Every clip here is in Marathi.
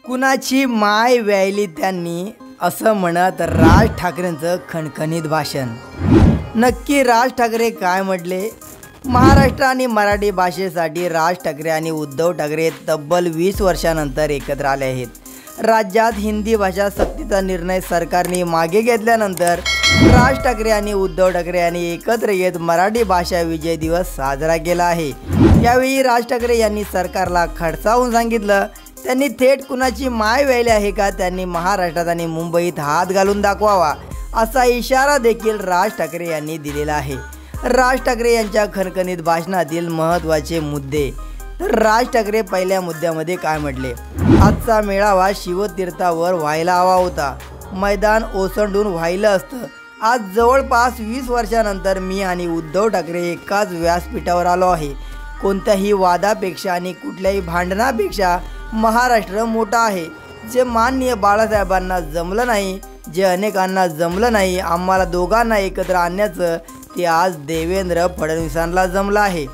कुणाची माय व्यायली त्यांनी असं म्हणत राज ठाकरेंचं खणखणीत भाषण। नक्की राज ठाकरे काय म्हटले? महाराष्ट्र आणि मराठी भाषेसाठी राज ठाकरे आणि उद्धव ठाकरे तब्बल 20 वर्षांनंतर एकत्र आले आहेत। राज्यात हिंदी भाषा सक्तीचा निर्णय सरकारने मागे घेतल्यानंतर राज ठाकरे आणि उद्धव ठाकरे यांनी एकत्र येत मराठी भाषा विजय दिवस साजरा केला आहे। यावेळी राज ठाकरे यांनी सरकारला खडसावून सांगितलं, त्यांनी थेट कुणाची माय व्यायली आहे का त्यांनी महाराष्ट्रात आणि मुंबईत हात घालून दाखवावा, असा इशारा देखील राज ठाकरे यांनी दिलेला आहे। राज ठाकरे यांच्या खणखणीत भाषणातील महत्त्वाचे मुद्दे। तर राज ठाकरे पहिल्या मुद्द्यामध्ये काय म्हटले? आजचा मेळावा शिवतीर्थावर व्हायला हवा होता, मैदान ओसंडून व्हायलं असतं। आज जवळपास 20 वर्षांनंतर मी आणि उद्धव ठाकरे एकाच व्यासपीठावर आलो आहे। कोणत्याही वादापेक्षा आणि कुठल्याही भांडणापेक्षा महाराष्ट्र मोठा आहे। जे माननीय बाळासाहेबांना जमलं नाही, जे अनेकांना जमलं नाही आम्हाला दोघांना एकत्र आणण्याचं, ते आज देवेंद्र फडणवीसांना जमलं आहे।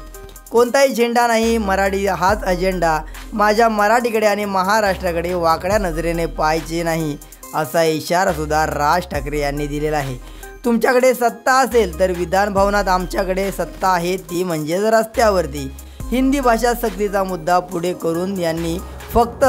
कोणताही झेंडा नाही, मराठी हाच अजेंडा। माझ्या मराठीकडे आणि महाराष्ट्राकडे वाकड्या नजरेने पाहायचे नाही, असा इशारासुद्धा राज ठाकरे यांनी दिलेला आहे। तुमच्याकडे सत्ता असेल तर विधान भवनात, आमच्याकडे सत्ता आहे ती म्हणजेच रस्त्यावरती। हिंदी भाषा सक्तीचा मुद्दा पुढे करून यांनी फक्त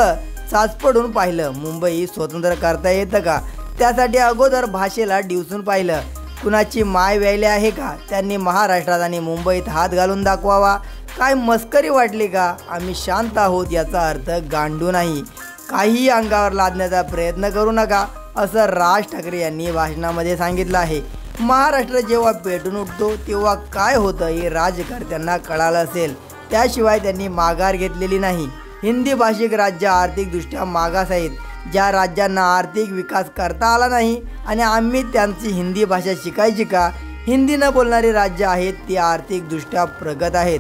चाचपडून पाहिलं। मुंबई स्वतंत्र करता येतं का, त्यासाठी अगोदर भाषेला डिवचून पाहिलं। कुणाची माय व्यायली आहे का त्यांनी महाराष्ट्रात आणि मुंबईत हात घालून दाखवावा। काय मस्करी वाटली का? आम्ही शांत आहोत याचा अर्थ गांडू नाही। काही अंगावर लादण्याचा प्रयत्न करू नका, असं राज ठाकरे यांनी भाषणामध्ये सांगितलं आहे। महाराष्ट्र जेव्हा पेटून उठतो तेव्हा काय होतं हे राज्यकर्त्यांना कळालं असेल, त्याशिवाय त्यांनी माघार घेतलेली नाही। हिंदी भाषिक राज्य आर्थिकदृष्ट्या मागास आहेत। ज्या राज्यांना आर्थिक विकास करता आला नाही आणि आम्ही त्यांची हिंदी भाषा शिकायची का? हिंदी न बोलणारी राज्य आहेत ती आर्थिकदृष्ट्या प्रगत आहेत।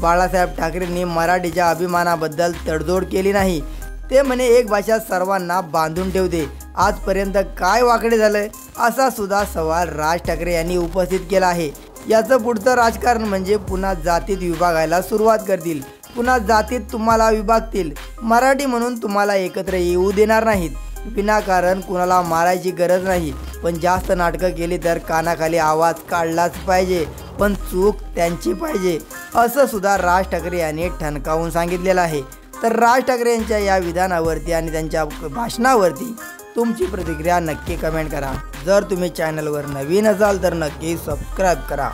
बाळासाहेब ठाकरेंनी मराठीच्या अभिमानाबद्दल तडजोड केली नाही। ते म्हणे एक भाषा सर्वांना बांधून ठेवते। आजपर्यंत काय वाकडे झालं, असा सुद्धा सवाल राज ठाकरे यांनी उपस्थित केला आहे। याचं पुढचं राजकारण म्हणजे पुन्हा जातीत विभागायला सुरुवात करतील, पुन्हा जातीत तुम्हाला विभागतील। मराठी म्हणून तुम्हाला एकत्र येऊ देणार नाहीत। विनाकारण कुणाला मारायची गरज नाही, पण जास्त नाटकं केली तर कानाखाली आवाज काढलाच पाहिजे, पण चूक त्यांची पाहिजे, असं सुद्धा राज ठाकरे यांनी ठणकावून सांगितलेलं आहे। तर राज ठाकरे यांच्या या विधानावरती आणि त्यांच्या भाषणावरती तुमची प्रतिक्रिया नक्की कमेंट करा। जर तुम्ही चॅनलवर नवीन असाल तर नक्की सबस्क्राईब करा।